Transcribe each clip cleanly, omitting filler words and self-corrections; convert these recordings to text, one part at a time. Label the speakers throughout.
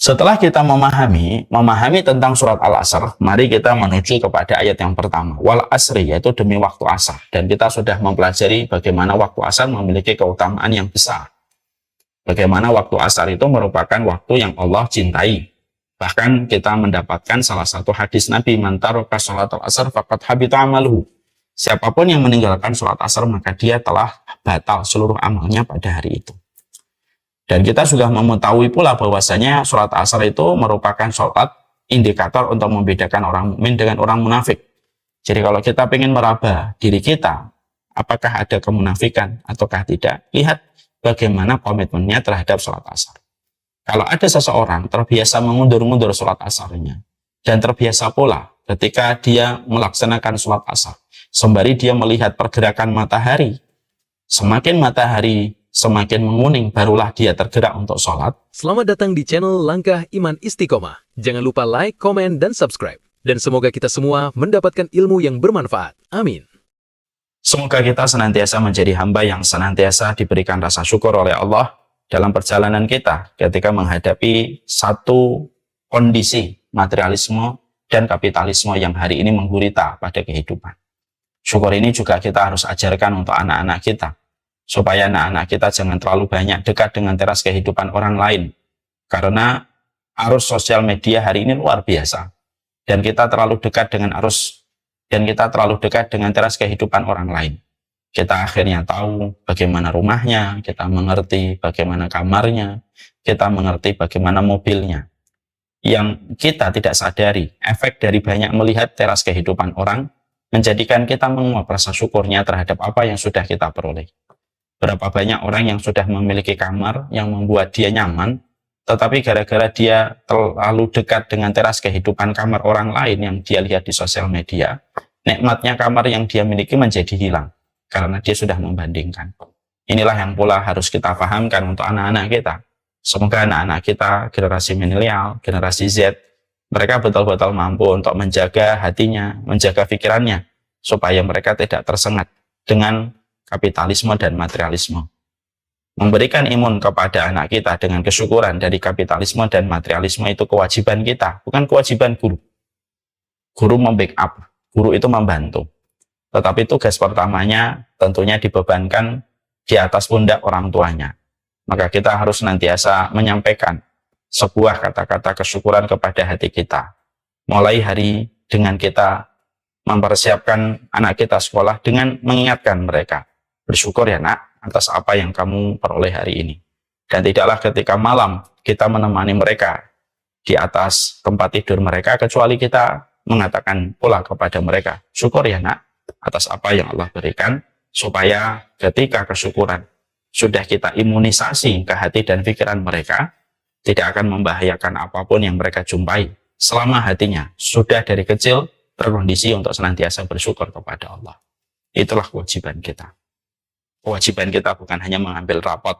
Speaker 1: Setelah kita memahami tentang surat Al-Asr, mari kita menuju kepada ayat yang pertama. Wal asri, yaitu demi waktu asar. Dan kita sudah mempelajari bagaimana waktu asar memiliki keutamaan yang besar. Bagaimana waktu asar itu merupakan waktu yang Allah cintai. Bahkan kita mendapatkan salah satu hadis Nabi, man taraka sholatal asar faqad habita amaluhu. Siapapun yang meninggalkan sholat asar, maka dia telah batal seluruh amalnya pada hari itu. Dan kita sudah mengetahui pula bahwasanya sholat asar itu merupakan sholat indikator untuk membedakan orang mukmin dengan orang munafik. Jadi kalau kita ingin meraba diri kita, apakah ada kemunafikan ataukah tidak, lihat bagaimana komitmennya terhadap sholat asar. Kalau ada seseorang terbiasa mengundur-undur sholat asarnya, dan terbiasa pula ketika dia melaksanakan sholat asar, sembari dia melihat pergerakan matahari, semakin matahari semakin menguning, barulah dia tergerak untuk sholat.
Speaker 2: Selamat datang di channel Langkah Iman Istiqomah. Jangan lupa like, komen, dan subscribe. Dan semoga kita semua mendapatkan ilmu yang bermanfaat. Amin.
Speaker 1: Semoga kita senantiasa menjadi hamba yang senantiasa diberikan rasa syukur oleh Allah dalam perjalanan kita ketika menghadapi satu kondisi materialisme dan kapitalisme yang hari ini menggurita pada kehidupan. Syukur ini juga kita harus ajarkan untuk anak-anak kita, supaya anak-anak kita jangan terlalu banyak dekat dengan teras kehidupan orang lain. Karena arus sosial media hari ini luar biasa. Dan kita terlalu dekat dengan teras kehidupan orang lain. Kita akhirnya tahu bagaimana rumahnya, kita mengerti bagaimana kamarnya, kita mengerti bagaimana mobilnya. Yang kita tidak sadari, efek dari banyak melihat teras kehidupan orang, menjadikan kita menguap rasa syukurnya terhadap apa yang sudah kita peroleh. Berapa banyak orang yang sudah memiliki kamar yang membuat dia nyaman, tetapi gara-gara dia terlalu dekat dengan teras kehidupan kamar orang lain yang dia lihat di sosial media, nikmatnya kamar yang dia miliki menjadi hilang, karena dia sudah membandingkan. Inilah yang pula harus kita pahamkan untuk anak-anak kita. Semoga anak-anak kita, generasi milenial, generasi Z, mereka betul-betul mampu untuk menjaga hatinya, menjaga pikirannya, supaya mereka tidak tersengat dengan kapitalisme dan materialisme. Memberikan imun kepada anak kita dengan kesyukuran dari kapitalisme dan materialisme itu kewajiban kita, bukan kewajiban guru. Guru membackup, guru itu membantu. Tetapi tugas pertamanya tentunya dibebankan di atas pundak orang tuanya. Maka kita harus senantiasa menyampaikan sebuah kata-kata kesyukuran kepada hati kita. Mulai hari dengan kita mempersiapkan anak kita sekolah dengan mengingatkan mereka, bersyukur ya nak atas apa yang kamu peroleh hari ini. Dan tidaklah ketika malam kita menemani mereka di atas tempat tidur mereka, kecuali kita mengatakan pula kepada mereka, syukur ya nak atas apa yang Allah berikan, supaya ketika kesyukuran sudah kita imunisasi ke hati dan pikiran mereka, tidak akan membahayakan apapun yang mereka jumpai, selama hatinya sudah dari kecil terkondisi untuk senantiasa bersyukur kepada Allah. Itulah kewajiban kita. Kewajiban kita bukan hanya mengambil rapot.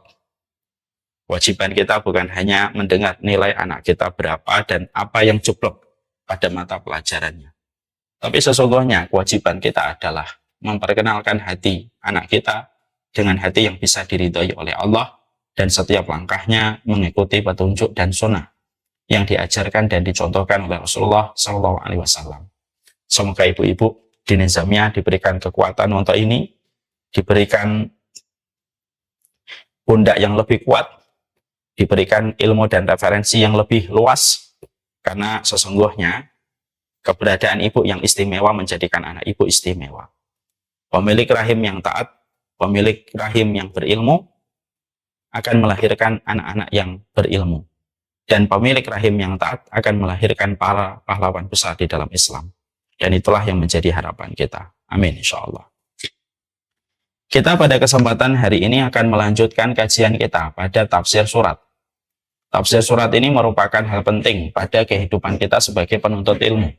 Speaker 1: Kewajiban kita bukan hanya mendengar nilai anak kita berapa dan apa yang jeblok pada mata pelajarannya. Tapi sesungguhnya kewajiban kita adalah memperkenalkan hati anak kita dengan hati yang bisa diridhoi oleh Allah, dan setiap langkahnya mengikuti petunjuk dan sunnah yang diajarkan dan dicontohkan oleh Rasulullah SAW. Semoga ibu-ibu di Nizamiyah diberikan kekuatan untuk ini, diberikan pundak yang lebih kuat, diberikan ilmu dan referensi yang lebih luas, karena sesungguhnya keberadaan ibu yang istimewa menjadikan anak ibu istimewa. Pemilik rahim yang taat, pemilik rahim yang berilmu akan melahirkan anak-anak yang berilmu, dan pemilik rahim yang taat akan melahirkan para pahlawan besar di dalam Islam. Dan itulah yang menjadi harapan kita. Amin insyaallah. Kita pada kesempatan hari ini akan melanjutkan kajian kita pada tafsir surat. Tafsir surat ini merupakan hal penting pada kehidupan kita sebagai penuntut ilmu.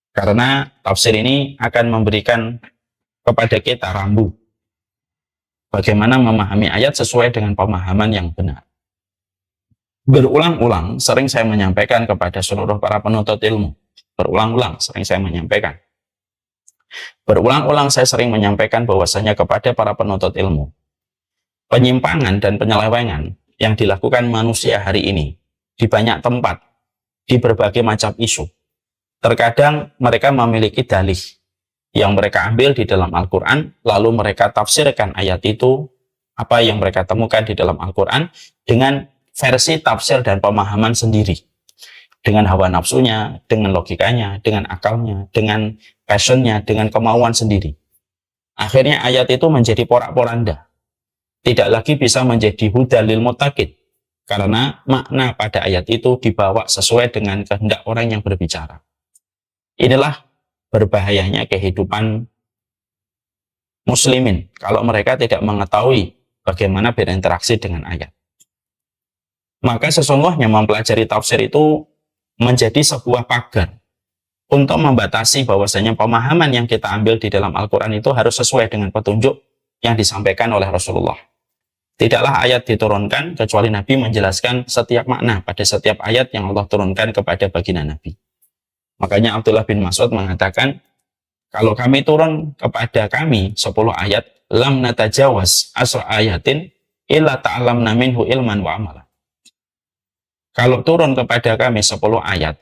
Speaker 1: Karena tafsir ini akan memberikan kepada kita rambu bagaimana memahami ayat sesuai dengan pemahaman yang benar. Berulang-ulang sering saya menyampaikan kepada seluruh para penuntut ilmu. Berulang-ulang sering saya menyampaikan. Berulang-ulang saya sering menyampaikan bahwasanya kepada para penuntut ilmu, penyimpangan dan penyelewengan yang dilakukan manusia hari ini di banyak tempat, di berbagai macam isu. Terkadang mereka memiliki dalih yang mereka ambil di dalam Al-Quran, lalu mereka tafsirkan ayat itu, apa yang mereka temukan di dalam Al-Quran, dengan versi tafsir dan pemahaman sendiri. Dengan hawa nafsunya, dengan logikanya, dengan akalnya, dengan passionnya, dengan kemauan sendiri. Akhirnya ayat itu menjadi porak-poranda. Tidak lagi bisa menjadi huda lil muttaqin. Karena makna pada ayat itu dibawa sesuai dengan kehendak orang yang berbicara. Inilah berbahayanya kehidupan muslimin kalau mereka tidak mengetahui bagaimana berinteraksi dengan ayat. Maka sesungguhnya mempelajari tafsir itu menjadi sebuah pagar untuk membatasi bahwasanya pemahaman yang kita ambil di dalam Al-Quran itu harus sesuai dengan petunjuk yang disampaikan oleh Rasulullah. Tidaklah ayat diturunkan kecuali Nabi menjelaskan setiap makna pada setiap ayat yang Allah turunkan kepada baginda Nabi. Makanya Abdullah bin Mas'ud mengatakan, kalau kami turun kepada kami 10 ayat, lam natajawaz asra ayatin illa ta'alamna minhu ilman wa amala. Kalau turun kepada kami 10 ayat,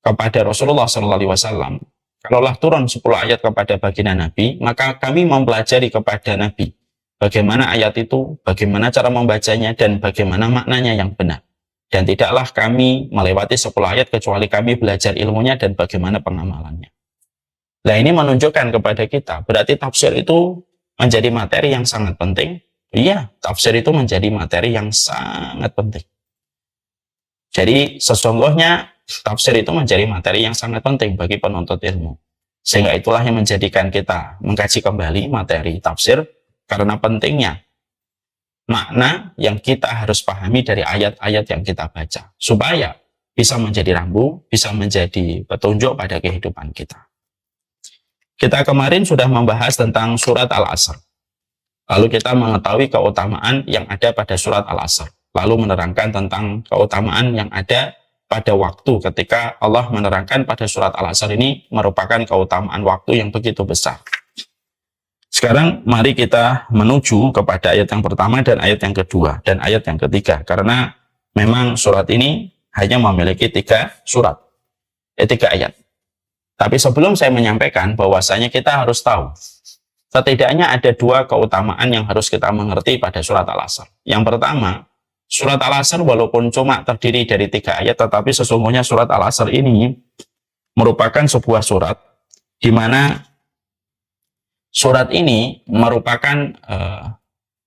Speaker 1: kepada Rasulullah SAW, kalaulah turun 10 ayat kepada baginda Nabi, maka kami mempelajari kepada Nabi bagaimana ayat itu, bagaimana cara membacanya, dan bagaimana maknanya yang benar. Dan tidaklah kami melewati 10 ayat kecuali kami belajar ilmunya dan bagaimana pengamalannya. Nah, ini menunjukkan kepada kita, berarti tafsir itu menjadi materi yang sangat penting. Iya, tafsir itu menjadi materi yang sangat penting. Jadi sesungguhnya tafsir itu menjadi materi yang sangat penting bagi penuntut ilmu. Sehingga itulah yang menjadikan kita mengkaji kembali materi tafsir, karena pentingnya makna yang kita harus pahami dari ayat-ayat yang kita baca, supaya bisa menjadi rambu, bisa menjadi petunjuk pada kehidupan kita. Kita kemarin sudah membahas tentang surat Al-Asr. Lalu kita mengetahui keutamaan yang ada pada surat Al-Asr. Lalu menerangkan tentang keutamaan yang ada pada waktu ketika Allah menerangkan pada surat Al-Asr ini merupakan keutamaan waktu yang begitu besar. Sekarang mari kita menuju kepada ayat yang pertama dan ayat yang kedua dan ayat yang ketiga. Karena memang surat ini hanya memiliki 3 ayat. Tapi sebelum saya menyampaikan bahwasanya kita harus tahu, setidaknya ada 2 keutamaan yang harus kita mengerti pada surat Al-Asr. Yang pertama, surat Al-Asr walaupun cuma terdiri dari 3 ayat, tetapi sesungguhnya surat Al-Asr ini merupakan sebuah surat di mana surat ini merupakan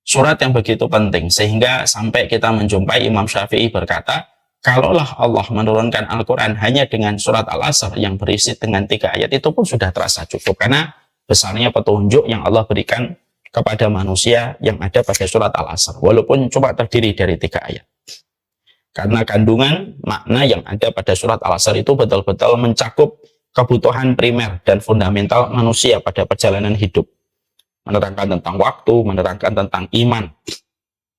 Speaker 1: surat yang begitu penting, sehingga sampai kita menjumpai Imam Syafi'i berkata, kalaulah Allah menurunkan Al-Quran hanya dengan surat Al-Asr yang berisi dengan 3 ayat, itu pun sudah terasa cukup, karena besarnya petunjuk yang Allah berikan kepada manusia yang ada pada surat Al-Asr, walaupun cuma terdiri dari 3 ayat. Karena kandungan makna yang ada pada surat Al-Asr itu betul-betul mencakup kebutuhan primer dan fundamental manusia pada perjalanan hidup. Menerangkan tentang waktu, menerangkan tentang iman,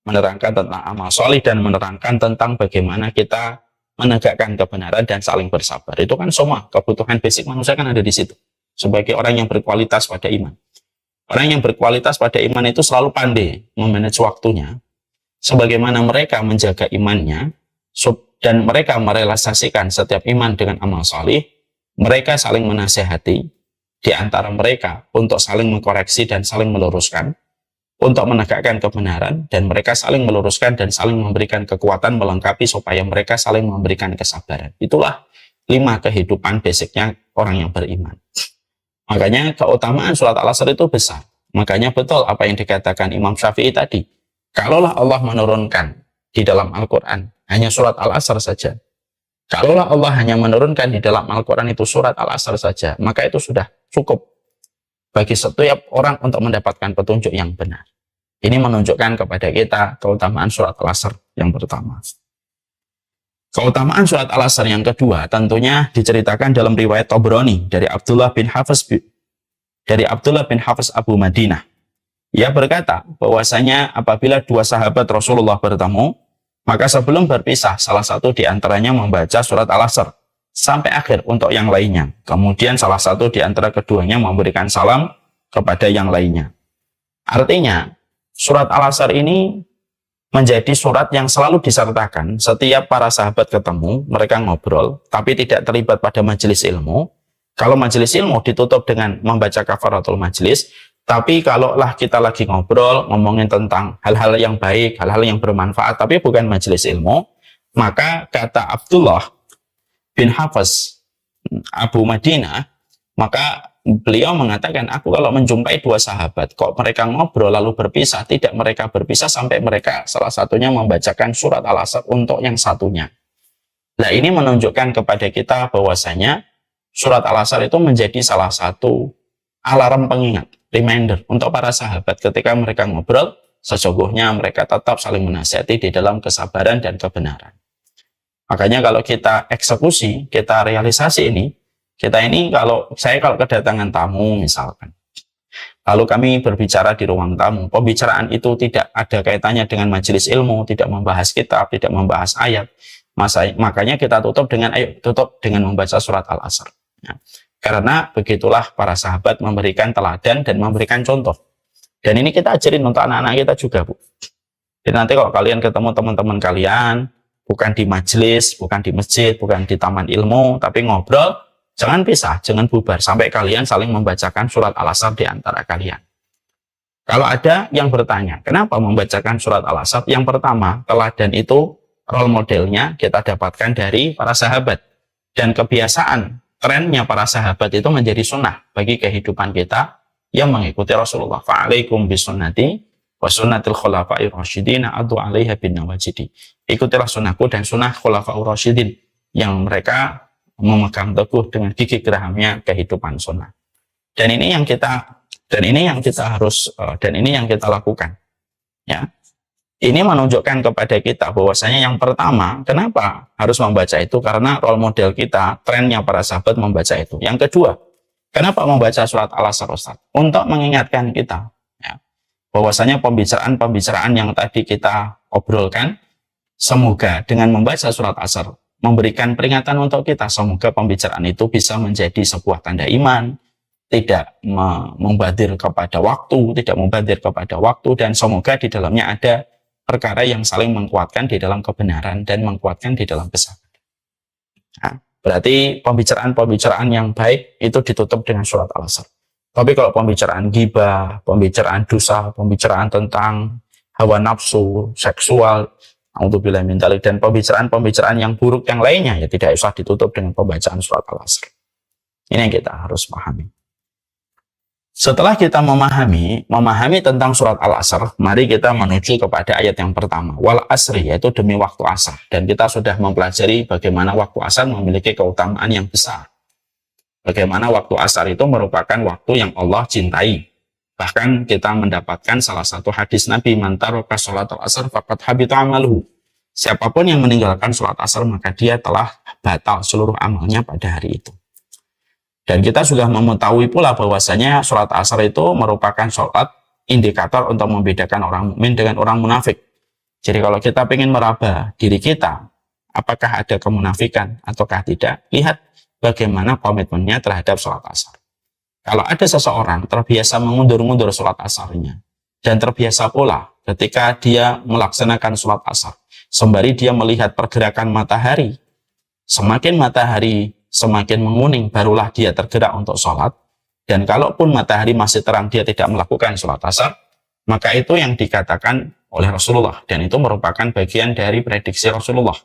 Speaker 1: menerangkan tentang amal soleh, dan menerangkan tentang bagaimana kita menegakkan kebenaran dan saling bersabar. Itu kan semua kebutuhan basic manusia kan ada di situ. Sebagai orang yang berkualitas pada iman. Orang yang berkualitas pada iman itu selalu pandai memanage waktunya, sebagaimana mereka menjaga imannya, dan mereka merealisasikan setiap iman dengan amal soleh. Mereka saling menasehati di antara mereka untuk saling mengkoreksi dan saling meluruskan, untuk menegakkan kebenaran, dan mereka saling meluruskan dan saling memberikan kekuatan melengkapi supaya mereka saling memberikan kesabaran. Itulah 5 kehidupan basicnya orang yang beriman. Makanya keutamaan surat Al-Asr itu besar. Makanya betul apa yang dikatakan Imam Syafi'i tadi. Kalaulah Allah menurunkan di dalam Al-Quran hanya surat Al-Asr saja, kalaulah Allah hanya menurunkan di dalam Al-Quran itu surat Al-Asr saja, maka itu sudah cukup bagi setiap orang untuk mendapatkan petunjuk yang benar. Ini menunjukkan kepada kita keutamaan surat Al-Asr yang pertama. Keutamaan surat Al-Asr yang kedua tentunya diceritakan dalam riwayat Tabrani dari Abdullah bin Hafiz Abu Madinah. Ia berkata bahwasanya apabila 2 sahabat Rasulullah bertemu, maka sebelum berpisah salah satu di antaranya membaca surat Al-Asr sampai akhir untuk yang lainnya. Kemudian salah satu di antara keduanya memberikan salam kepada yang lainnya. Artinya surat Al-Asr ini menjadi surat yang selalu disertakan setiap para sahabat ketemu, mereka ngobrol, tapi tidak terlibat pada majelis ilmu. Kalau majelis ilmu ditutup dengan membaca kafaratul majelis, tapi kalaulah kita lagi ngobrol, ngomongin tentang hal-hal yang baik, hal-hal yang bermanfaat, tapi bukan majelis ilmu, maka kata Abdullah bin Hafs Abu Madinah, maka beliau mengatakan, aku kalau menjumpai dua sahabat, kok mereka ngobrol lalu berpisah, tidak mereka berpisah sampai mereka salah satunya membacakan surat Al-Asr untuk yang satunya. Nah, ini menunjukkan kepada kita bahwasanya surat Al-Asr itu menjadi salah satu alarm pengingat, reminder untuk para sahabat ketika mereka ngobrol, sesungguhnya mereka tetap saling menasihati di dalam kesabaran dan kebenaran. Makanya kalau kita eksekusi, kita realisasi ini, kita ini kalau kedatangan tamu misalkan, lalu kami berbicara di ruang tamu, pembicaraan itu tidak ada kaitannya dengan majelis ilmu, tidak membahas kitab, tidak membahas ayat, makanya kita tutup dengan membaca surat Al-Asr. Ya. Karena begitulah para sahabat memberikan teladan dan memberikan contoh. Dan ini kita ajarin untuk anak-anak kita juga, Bu. Jadi nanti kalau kalian ketemu teman-teman kalian, bukan di majelis, bukan di masjid, bukan di taman ilmu, tapi ngobrol, jangan pisah, jangan bubar, sampai kalian saling membacakan surat Al-Asr di antara kalian. Kalau ada yang bertanya, kenapa membacakan surat Al-Asr? Yang pertama, teladan itu, role modelnya kita dapatkan dari para sahabat. Dan kebiasaan, trennya para sahabat itu menjadi sunnah bagi kehidupan kita yang mengikuti Rasulullah. Fa'alaikum bisunnati wa sunnatil khulafa'ir rasyidina adu 'alaiha bin nawajidi. Ikutilah sunnahku dan sunnah khulafa'ur rasyidin yang mereka memegang teguh dengan gigi gerahamnya kehidupan sunnah. Dan ini yang kita lakukan. Ya. Ini menunjukkan kepada kita bahwasanya yang pertama, kenapa harus membaca itu? Karena role model kita, trennya para sahabat membaca itu. Yang kedua, kenapa membaca surat Al-Asr, Ustaz? Untuk mengingatkan kita, ya, bahwasanya pembicaraan yang tadi kita obrolkan, semoga dengan membaca surat Al-Asr memberikan peringatan untuk kita, semoga pembicaraan itu bisa menjadi sebuah tanda iman, tidak membadir kepada waktu, dan semoga di dalamnya ada perkara yang saling menguatkan di dalam kebenaran dan menguatkan di dalam kesabaran. Nah, berarti pembicaraan yang baik itu ditutup dengan surat Al-Asr. Tapi kalau pembicaraan ghibah, pembicaraan dosa, pembicaraan tentang hawa nafsu, seksual, A'udzubillahi min dzalik, dan pembicaraan yang buruk yang lainnya, ya tidak usah ditutup dengan pembacaan surat Al-Asr. Ini yang kita harus pahami. Setelah kita memahami tentang surat Al-Asr, mari kita menuju kepada ayat yang pertama, wal asri, yaitu demi waktu asar. Dan kita sudah mempelajari bagaimana waktu asar memiliki keutamaan yang besar. Bagaimana waktu asar itu merupakan waktu yang Allah cintai. Bahkan kita mendapatkan salah satu hadis Nabi, man taraka sholatal asr faqad habita amaluhu. Siapapun yang meninggalkan sholat asar, maka dia telah batal seluruh amalnya pada hari itu. Dan kita sudah mengetahui pula bahwasanya sholat asar itu merupakan sholat indikator untuk membedakan orang mukmin dengan orang munafik. Jadi kalau kita ingin meraba diri kita, apakah ada kemunafikan ataukah tidak, lihat bagaimana komitmennya terhadap sholat asar. Kalau ada seseorang terbiasa mengundur-undur sholat asarnya, dan terbiasa pula ketika dia melaksanakan sholat asar, sembari dia melihat pergerakan matahari, semakin matahari semakin menguning, barulah dia tergerak untuk sholat. Dan kalaupun matahari masih terang, dia tidak melakukan sholat asar, maka itu yang dikatakan oleh Rasulullah. Dan itu merupakan bagian dari prediksi Rasulullah,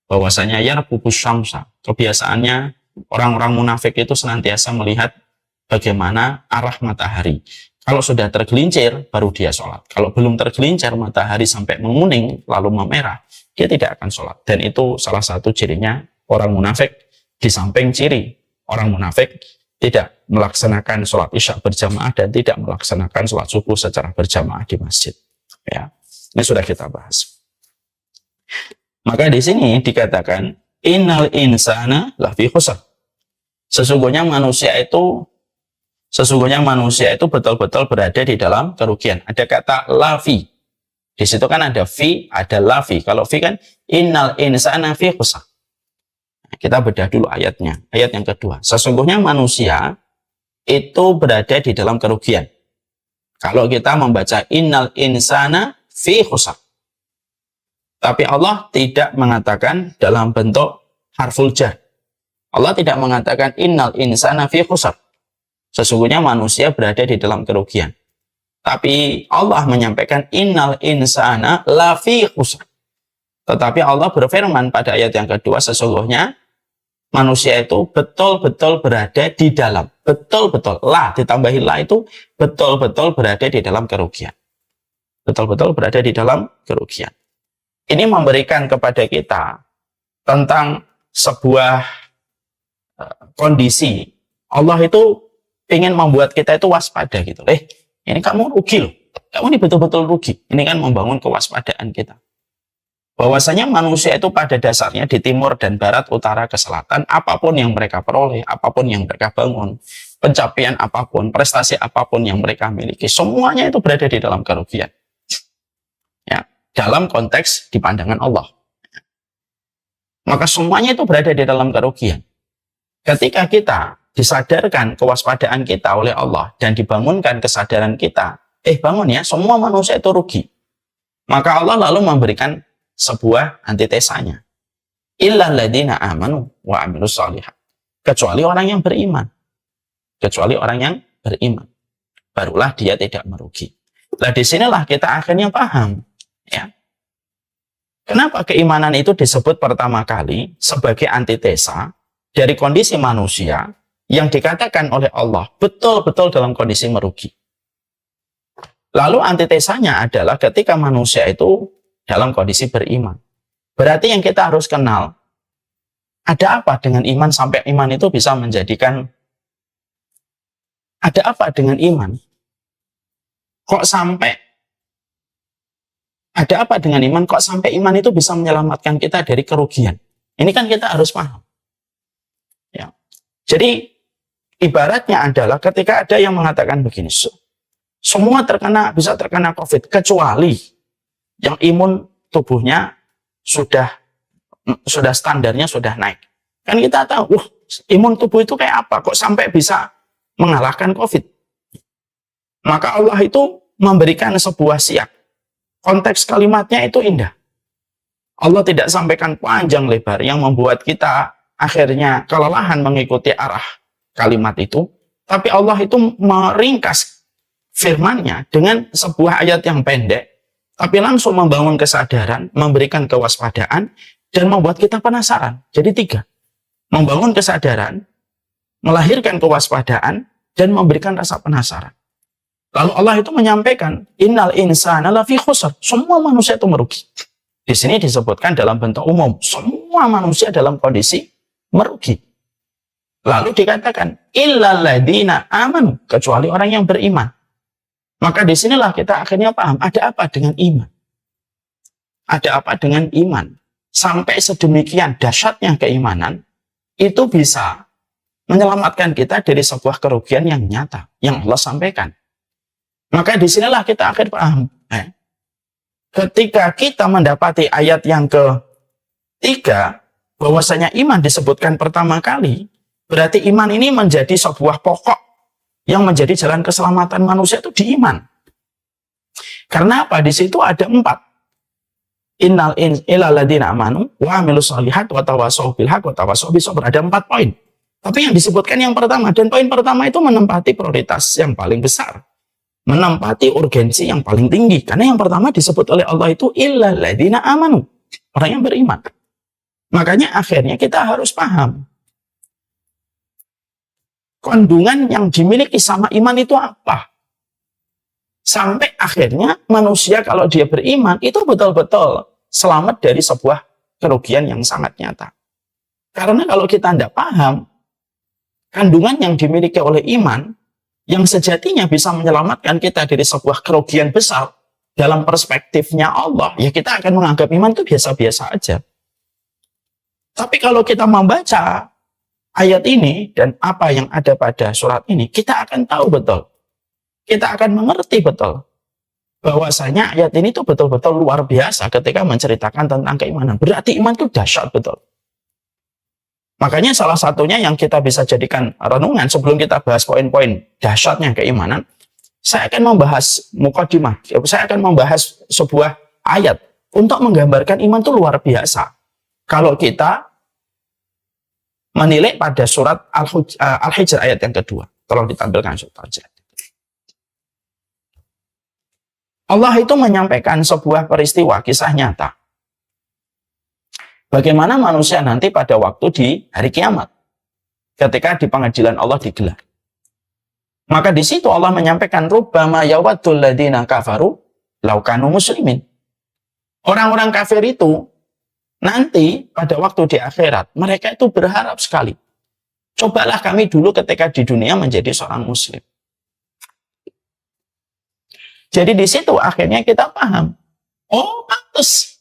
Speaker 1: bahwasanya yarqubus syamsa, kebiasaannya orang-orang munafik itu senantiasa melihat bagaimana arah matahari. Kalau sudah tergelincir, baru dia sholat. Kalau belum tergelincir, matahari sampai menguning, lalu memerah, dia tidak akan sholat. Dan itu salah satu cirinya orang munafik. Di samping ciri orang munafik tidak melaksanakan sholat isya berjamaah dan tidak melaksanakan sholat subuh secara berjamaah di masjid. Ya, ini sudah kita bahas. Maka di sini dikatakan innal insana lafi khusr. Sesungguhnya manusia itu betul-betul berada di dalam kerugian. Ada kata lafi. Di situ kan ada fi, ada lafi. Kalau fi kan innal insana fi khusr. Kita bedah dulu ayatnya. Ayat yang kedua. Sesungguhnya manusia itu berada di dalam kerugian. Kalau kita membaca innal insana fi khusr. Tapi Allah tidak mengatakan dalam bentuk harful jar. Allah tidak mengatakan innal insana fi khusr. Sesungguhnya manusia berada di dalam kerugian. Tapi Allah menyampaikan innal insana lafi khusr. Tetapi Allah berfirman pada ayat yang kedua, sesungguhnya manusia itu betul-betul berada di dalam. Betul-betul. La ditambahi la itu betul-betul berada di dalam kerugian. Betul-betul berada di dalam kerugian. Ini memberikan kepada kita tentang sebuah kondisi. Allah itu ingin membuat kita itu waspada gitu. Ini kamu rugi loh. Kamu ini betul-betul rugi. Ini kan membangun kewaspadaan kita. Bahwasanya manusia itu pada dasarnya di timur dan barat, utara ke selatan, apapun yang mereka peroleh, apapun yang mereka bangun, pencapaian apapun, prestasi apapun yang mereka miliki, semuanya itu berada di dalam kerugian. Ya, dalam konteks di pandangan Allah. Maka semuanya itu berada di dalam kerugian. Ketika kita disadarkan kewaspadaan kita oleh Allah dan dibangunkan kesadaran kita, bangun ya, semua manusia itu rugi. Maka Allah lalu memberikan sebuah antitesanya. Illal ladzina amanu wa amilus shalihat. Kecuali orang yang beriman. Kecuali orang yang beriman. Barulah dia tidak merugi. Nah, disinilah kita akhirnya paham. Ya. Kenapa keimanan itu disebut pertama kali sebagai antitesa dari kondisi manusia yang dikatakan oleh Allah betul-betul dalam kondisi merugi. Lalu antitesanya adalah ketika manusia itu dalam kondisi beriman. Berarti yang kita harus kenal, ada apa dengan iman sampai iman itu bisa menjadikan, ada apa dengan iman? Kok sampai Ada apa dengan iman? Kok sampai iman itu bisa menyelamatkan kita dari kerugian? Ini kan kita harus paham. Ya. Jadi, ibaratnya adalah ketika ada yang mengatakan begini, semua bisa terkena COVID, kecuali yang imun tubuhnya sudah standarnya sudah naik. Kan kita tahu, imun tubuh itu kayak apa? Kok sampai bisa mengalahkan COVID? Maka Allah itu memberikan sebuah siap. Konteks kalimatnya itu indah. Allah tidak sampaikan panjang lebar yang membuat kita akhirnya kelelahan mengikuti arah kalimat itu. Tapi Allah itu meringkas firman-Nya dengan sebuah ayat yang pendek, tapi langsung membangun kesadaran, memberikan kewaspadaan, dan membuat kita penasaran. Jadi 3. Membangun kesadaran, melahirkan kewaspadaan, dan memberikan rasa penasaran. Lalu Allah itu menyampaikan, innal insana lafi khusr. Semua manusia itu merugi. Di sini disebutkan dalam bentuk umum. Semua manusia dalam kondisi merugi. Lalu dikatakan, illal ladzina amanu. Kecuali orang yang beriman. Maka disinilah kita akhirnya paham, ada apa dengan iman? Ada apa dengan iman? Sampai sedemikian dahsyatnya keimanan, itu bisa menyelamatkan kita dari sebuah kerugian yang nyata, yang Allah sampaikan. Maka disinilah kita akhir paham. Ketika kita mendapati ayat yang ke-3, bahwasanya iman disebutkan pertama kali, berarti iman ini menjadi sebuah pokok yang menjadi jalan keselamatan manusia itu di iman. Karena apa? Di situ ada 4. Innal ladzina amanu wa amilus shalihat wa tawassaw bil haqq wa tawassaw bis sabr. Ada 4 poin. Tapi yang disebutkan yang pertama, dan poin pertama itu menempati prioritas yang paling besar. Menempati urgensi yang paling tinggi. Karena yang pertama disebut oleh Allah itu illal ladzina amanu. Orang yang beriman. Makanya akhirnya kita harus paham. Kandungan yang dimiliki sama iman itu apa? Sampai akhirnya manusia kalau dia beriman itu betul-betul selamat dari sebuah kerugian yang sangat nyata. Karena kalau kita tidak paham, kandungan yang dimiliki oleh iman yang sejatinya bisa menyelamatkan kita dari sebuah kerugian besar dalam perspektifnya Allah, ya kita akan menganggap iman itu biasa-biasa aja. Tapi kalau kita membaca ayat ini dan apa yang ada pada surat ini, kita akan tahu betul. Kita akan mengerti betul bahwasanya ayat ini tuh betul-betul luar biasa ketika menceritakan tentang keimanan. Berarti iman itu dahsyat betul. Makanya salah satunya yang kita bisa jadikan renungan sebelum kita bahas poin-poin dahsyatnya keimanan, saya akan membahas mukadimah. Saya akan membahas sebuah ayat untuk menggambarkan iman itu luar biasa. Kalau kita menilai pada surat Al-Hijr ayat yang kedua. Tolong ditampilkan surat Al-Hijr. Allah itu menyampaikan sebuah peristiwa kisah nyata. Bagaimana manusia nanti pada waktu di hari kiamat. Ketika di pengadilan Allah digelar. Maka di situ Allah menyampaikan rubbama yawaddul ladzina kafaru law kanu muslimin. Orang-orang kafir itu nanti pada waktu di akhirat mereka itu berharap sekali. Cobalah kami dulu ketika di dunia menjadi seorang muslim. Jadi di situ akhirnya kita paham. Oh, pantas.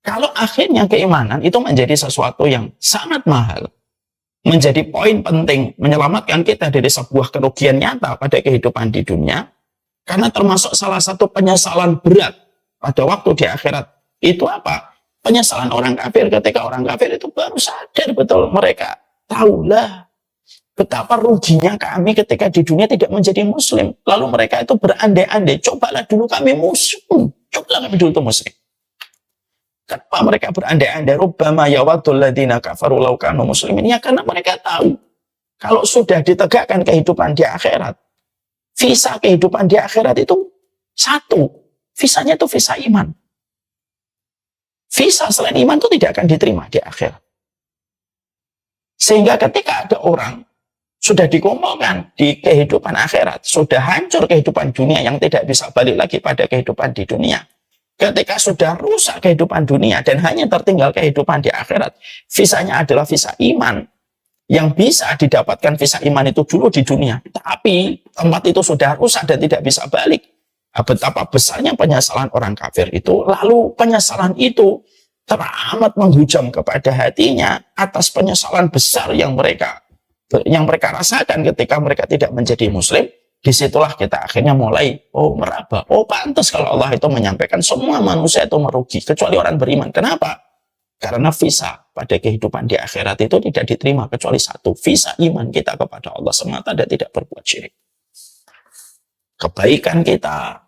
Speaker 1: Kalau akhirnya keimanan itu menjadi sesuatu yang sangat mahal. Menjadi poin penting menyelamatkan kita dari sebuah kerugian nyata pada kehidupan di dunia. Karena termasuk salah satu penyesalan berat pada waktu di akhirat. Itu apa? Penyesalan orang kafir ketika orang kafir itu baru sadar betul. Mereka tahulah betapa ruginya kami ketika di dunia tidak menjadi muslim. Lalu mereka itu berandai-andai. Cobalah dulu kami muslim. Cobalah kami dulu itu muslim. Kenapa mereka berandai-andai? Rubbama yawaddul ladzina kafaru law kanu muslimin. Ya karena mereka tahu kalau sudah ditegakkan kehidupan di akhirat, visa kehidupan di akhirat itu satu. Visanya itu visa iman. Visa selain iman itu tidak akan diterima di akhirat. Sehingga ketika ada orang sudah dikumpulkan di kehidupan akhirat, sudah hancur kehidupan dunia yang tidak bisa balik lagi pada kehidupan di dunia. Ketika sudah rusak kehidupan dunia dan hanya tertinggal kehidupan di akhirat, visanya adalah visa iman. Yang bisa didapatkan visa iman itu dulu di dunia. Tapi tempat itu sudah rusak dan tidak bisa balik. Betapa besarnya penyesalan orang kafir itu. Lalu penyesalan itu teramat menghujam kepada hatinya atas penyesalan besar yang mereka rasakan ketika mereka tidak menjadi muslim. Disitulah kita akhirnya mulai meraba. Pantas kalau Allah itu menyampaikan semua manusia itu merugi kecuali orang beriman. Kenapa? Karena visa pada kehidupan di akhirat itu tidak diterima kecuali satu, visa iman kita kepada Allah semata dan tidak berbuat syirik. Kebaikan kita,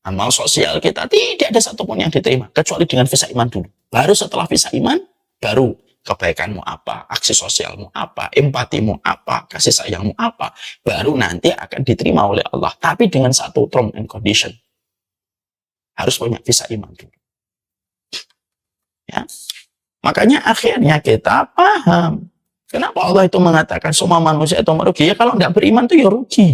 Speaker 1: amal sosial kita tidak ada satupun yang diterima kecuali dengan visa iman dulu. Baru setelah visa iman, baru kebaikanmu apa, aksi sosialmu apa, empatimu apa, kasih sayangmu apa, baru nanti akan diterima oleh Allah. Tapi dengan satu term and condition. Harus punya visa iman dulu. Ya. Makanya akhirnya kita paham. Kenapa Allah itu mengatakan semua manusia itu merugi? Ya kalau tidak beriman itu ya rugi.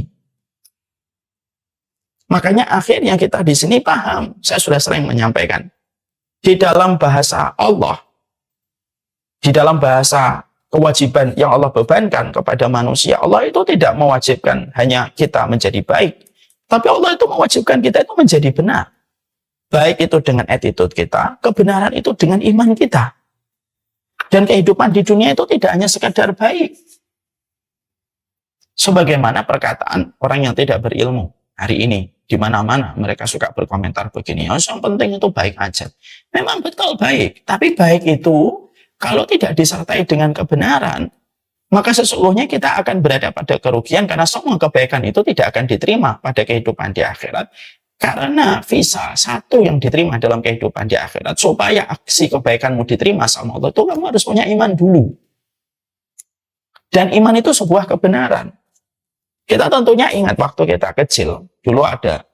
Speaker 1: Makanya akhirnya kita di sini paham. Saya sudah sering menyampaikan. Di dalam bahasa Allah, di dalam bahasa kewajiban yang Allah bebankan kepada manusia, Allah itu tidak mewajibkan hanya kita menjadi baik, tapi Allah itu mewajibkan kita itu menjadi benar. Baik itu dengan attitude kita, kebenaran itu dengan iman kita. Dan kehidupan di dunia itu tidak hanya sekadar baik. Sebagaimana perkataan orang yang tidak berilmu hari ini, di mana-mana mereka suka berkomentar begini, yang penting itu baik aja. Memang betul baik, tapi baik itu kalau tidak disertai dengan kebenaran, maka sesungguhnya kita akan berada pada kerugian karena semua kebaikan itu tidak akan diterima pada kehidupan di akhirat. Karena visa satu yang diterima dalam kehidupan di akhirat, supaya aksi kebaikanmu diterima sama Allah, itu kamu harus punya iman dulu. Dan iman itu sebuah kebenaran. Kita tentunya ingat waktu kita kecil, dulu ada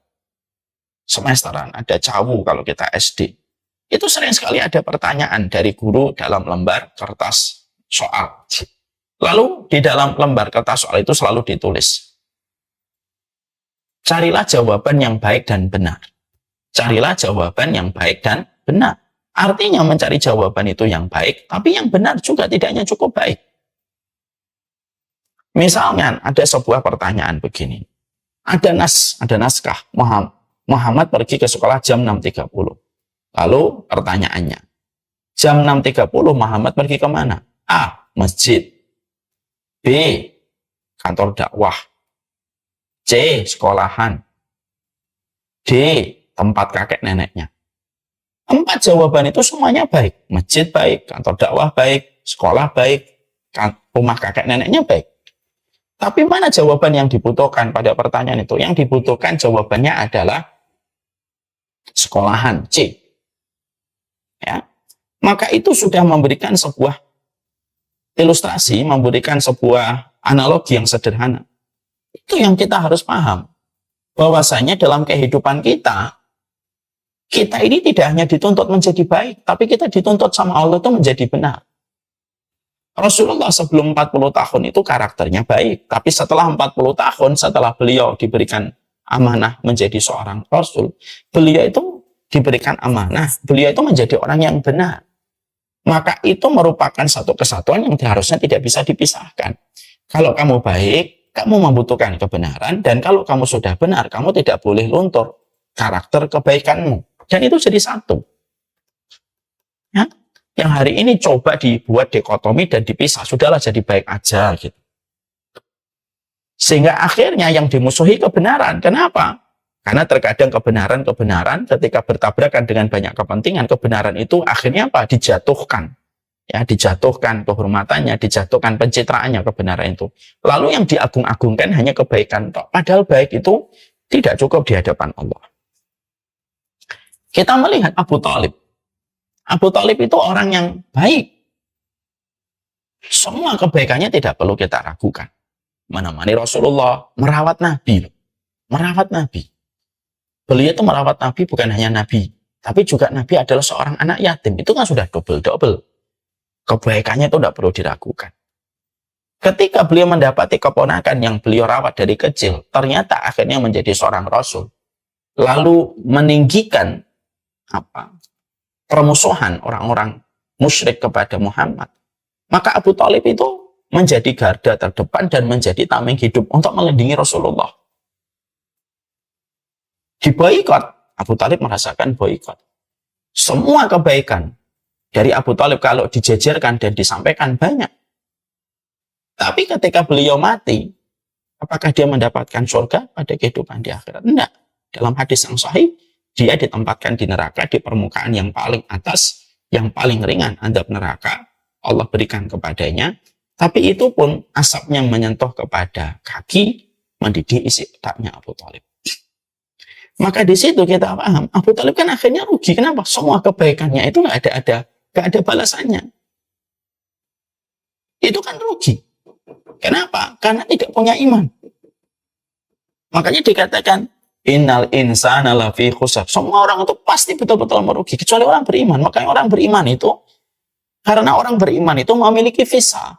Speaker 1: semesteran, ada cawu kalau kita SD. Itu sering sekali ada pertanyaan dari guru dalam lembar kertas soal. Lalu di dalam lembar kertas soal itu selalu ditulis, carilah jawaban yang baik dan benar. Carilah jawaban yang baik dan benar. Artinya mencari jawaban itu yang baik, tapi yang benar juga tidaknya cukup baik. Misalnya ada sebuah pertanyaan begini. Ada naskah Muhammad pergi ke sekolah jam 6.30. Lalu pertanyaannya, jam 6.30 Muhammad pergi kemana? A. Masjid. B. Kantor dakwah. C. Sekolahan. D. Tempat kakek neneknya. 4 jawaban itu semuanya baik. Masjid baik, kantor dakwah baik, sekolah baik, rumah kakek neneknya baik. Tapi mana jawaban yang dibutuhkan pada pertanyaan itu? Yang dibutuhkan jawabannya adalah sekolahan, C. ya, maka itu sudah memberikan sebuah ilustrasi, memberikan sebuah analogi yang sederhana. Itu yang kita harus paham, bahwasanya dalam kehidupan kita ini tidak hanya dituntut menjadi baik, tapi kita dituntut sama Allah itu menjadi benar. Rasulullah sebelum 40 tahun itu karakternya baik, tapi setelah 40 tahun, setelah beliau diberikan amanah menjadi seorang Rasul, beliau itu diberikan amanah, beliau itu menjadi orang yang benar. Maka itu merupakan satu kesatuan yang harusnya tidak bisa dipisahkan. Kalau kamu baik, kamu membutuhkan kebenaran, dan kalau kamu sudah benar, kamu tidak boleh luntur karakter kebaikanmu. Dan itu jadi satu. Ya? Yang hari ini coba dibuat dikotomi dan dipisah, sudahlah jadi baik aja gitu. Sehingga akhirnya yang dimusuhi kebenaran. Kenapa? Karena terkadang kebenaran ketika bertabrakan dengan banyak kepentingan, kebenaran itu akhirnya apa? Dijatuhkan. Ya, dijatuhkan kehormatannya, dijatuhkan pencitraannya kebenaran itu. Lalu yang diagung-agungkan hanya kebaikan. Padahal baik itu tidak cukup di hadapan Allah. Kita melihat Abu Thalib. Abu Thalib itu orang yang baik. Semua kebaikannya tidak perlu kita ragukan. Menemani Rasulullah, merawat Nabi. Merawat Nabi. Beliau itu merawat Nabi bukan hanya Nabi, tapi juga Nabi adalah seorang anak yatim. Itu kan sudah double-double. Kebaikannya itu tidak perlu diragukan. Ketika beliau mendapati keponakan yang beliau rawat dari kecil, ternyata akhirnya menjadi seorang Rasul. Lalu meninggikan permusuhan orang-orang musyrik kepada Muhammad. Maka Abu Thalib itu menjadi garda terdepan dan menjadi tameng hidup untuk melindungi Rasulullah. Diboikot, Abu Thalib merasakan boikot. Semua kebaikan dari Abu Thalib kalau dijejerkan dan disampaikan banyak. Tapi ketika beliau mati, apakah dia mendapatkan surga pada kehidupan di akhirat? Tidak. Dalam hadis yang sahih, dia ditempatkan di neraka di permukaan yang paling atas, yang paling ringan azab neraka Allah berikan kepadanya. Tapi itu pun asapnya menyentuh kepada kaki, mendidih isi otaknya Abu Thalib. Maka di situ kita paham, Abu Thalib kan akhirnya rugi. Kenapa? Semua kebaikannya itu nggak ada balasannya. Itu kan rugi. Kenapa? Karena tidak punya iman. Makanya dikatakan, innal insana lafi khusr. Semua orang itu pasti betul-betul merugi, kecuali orang beriman. Makanya orang beriman itu, karena orang beriman itu memiliki visa.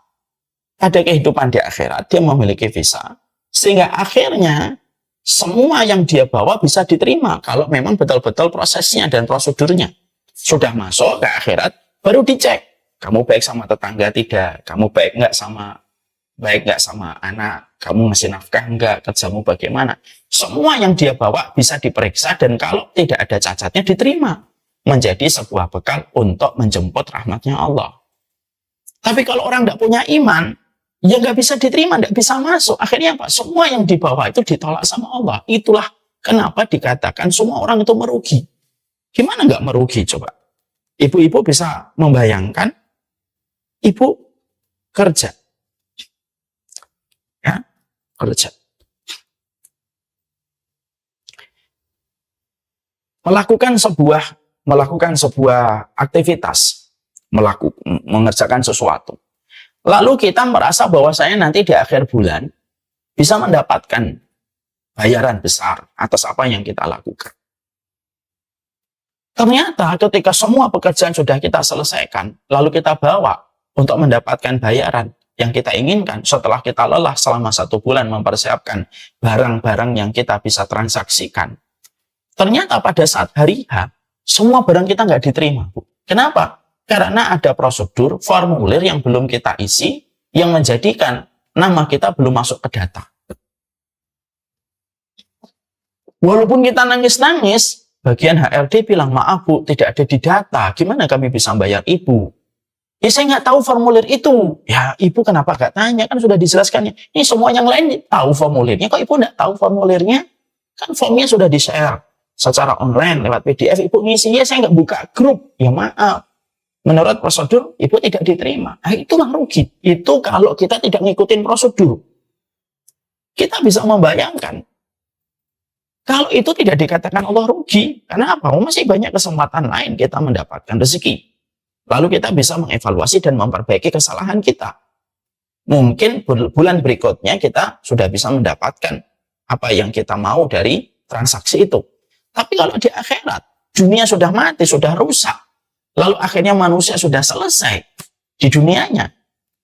Speaker 1: Pada kehidupan di akhirat, dia memiliki visa. Sehingga akhirnya, semua yang dia bawa bisa diterima kalau memang betul-betul prosesnya dan prosedurnya sudah masuk ke akhirat, baru dicek. Kamu baik sama tetangga tidak? Kamu baik nggak sama anak? Kamu ngasih nafkah nggak? Kerjamu bagaimana? Semua yang dia bawa bisa diperiksa dan kalau tidak ada cacatnya diterima. Menjadi sebuah bekal untuk menjemput rahmatnya Allah. Tapi kalau orang nggak punya iman, ya nggak bisa diterima, nggak bisa masuk. Akhirnya apa? Semua yang dibawa itu ditolak sama Allah. Itulah kenapa dikatakan semua orang itu merugi. Gimana nggak merugi coba? Ibu-ibu bisa membayangkan, ibu kerja. Ya, kerja. Melakukan sebuah aktivitas, mengerjakan sesuatu. Lalu kita merasa bahwa saya nanti di akhir bulan bisa mendapatkan bayaran besar atas apa yang kita lakukan. Ternyata ketika semua pekerjaan sudah kita selesaikan, lalu kita bawa untuk mendapatkan bayaran yang kita inginkan setelah kita lelah selama 1 bulan mempersiapkan barang-barang yang kita bisa transaksikan. Ternyata pada saat hari H, semua barang kita nggak diterima, Bu. Kenapa? Karena ada prosedur, formulir yang belum kita isi, yang menjadikan nama kita belum masuk ke data. Walaupun kita nangis-nangis, bagian HRD bilang, maaf Bu, tidak ada di data. Gimana kami bisa bayar Ibu? Ya saya nggak tahu formulir itu. Ya Ibu kenapa nggak tanya? Kan sudah dijelaskannya. Ini semua yang lain tahu formulirnya. Kok Ibu nggak tahu formulirnya? Kan formnya sudah di-share secara online lewat PDF. Ibu ngisi, ya saya nggak buka grup. Ya maaf. Menurut prosedur, Ibu tidak diterima. Nah, itulah rugi. Itu kalau kita tidak ngikutin prosedur. Kita bisa membayangkan. Kalau itu tidak dikatakan Allah rugi. Karena apa? Masih banyak kesempatan lain kita mendapatkan rezeki. Lalu kita bisa mengevaluasi dan memperbaiki kesalahan kita. Mungkin bulan berikutnya kita sudah bisa mendapatkan apa yang kita mau dari transaksi itu. Tapi kalau di akhirat, dunia sudah mati, sudah rusak. Lalu akhirnya manusia sudah selesai di dunianya.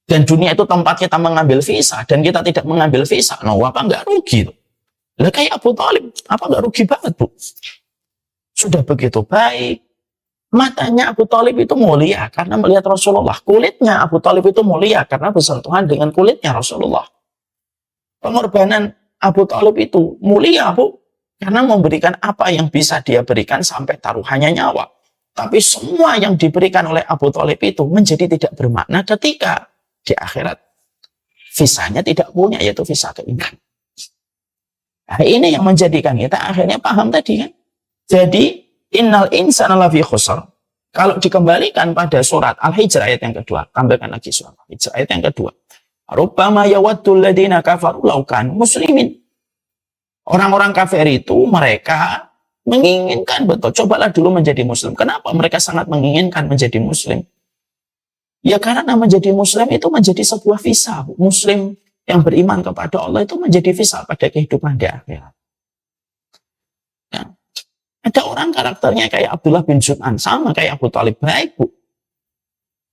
Speaker 1: Dan dunia itu tempat kita mengambil visa. Dan kita tidak mengambil visa. Nah, apa nggak rugi tuh? Lah kayak Abu Thalib, apa nggak rugi banget, Bu? Sudah begitu baik. Matanya Abu Thalib itu mulia karena melihat Rasulullah. Kulitnya Abu Thalib itu mulia karena bersentuhan dengan kulitnya Rasulullah. Pengorbanan Abu Thalib itu mulia, Bu, karena memberikan apa yang bisa dia berikan sampai taruhannya nyawa. Tapi semua yang diberikan oleh Abu Thalib itu menjadi tidak bermakna ketika di akhirat visanya tidak punya, yaitu visa keimanan. Nah, ini yang menjadikan kita akhirnya paham tadi kan. Jadi innal insana lafi khusr. Kalau dikembalikan pada surat Al-Hijr ayat yang kedua, tampilkan lagi surat Al-Hijr ayat yang kedua. Rubbama yawaddul ladina kafaru law kanu muslimin. Orang-orang kafir itu mereka menginginkan, betul, cobalah dulu menjadi muslim. Kenapa mereka sangat menginginkan menjadi muslim? Ya karena menjadi muslim itu menjadi sebuah visa. Muslim yang beriman kepada Allah itu menjadi visa pada kehidupan di akhirat. Ya. Ada orang karakternya kayak Abdullah bin Jud'an, sama kayak Abu Thalib, baik, Bu.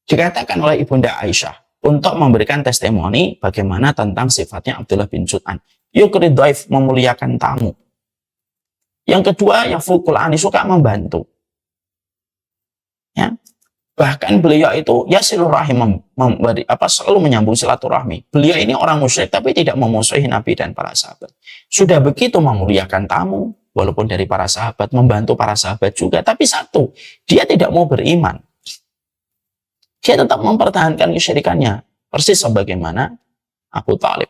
Speaker 1: Dikatakan oleh Ibunda Aisyah untuk memberikan testimoni bagaimana tentang sifatnya Abdullah bin Jud'an. Yukrid dhaif, memuliakan tamu. Yang kedua, ya fukul ani, suka membantu. Ya. Bahkan beliau itu ya silaturahim, selalu menyambung silaturahmi. Beliau ini orang musyrik tapi tidak memusuhi Nabi dan para sahabat. Sudah begitu memuliakan tamu, walaupun dari para sahabat, membantu para sahabat juga. Tapi satu, dia tidak mau beriman. Dia tetap mempertahankan kesyirikannya. Persis sebagaimana Abu Thalib.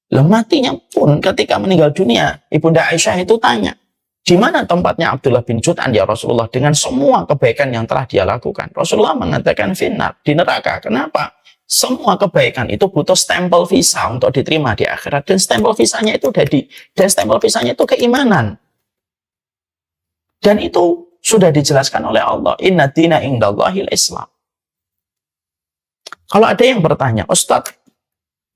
Speaker 1: Matinya pun ketika meninggal dunia, Ibunda Aisyah itu tanya, di mana tempatnya Abdullah bin Jud'an ya Rasulullah dengan semua kebaikan yang telah dia lakukan? Rasulullah mengatakan finnar, di neraka. Kenapa? Semua kebaikan itu butuh stempel visa untuk diterima di akhirat, dan stempel visanya itu keimanan. Dan itu sudah dijelaskan oleh Allah, inna dina indallahil Islam. Kalau ada yang bertanya, Ustadz,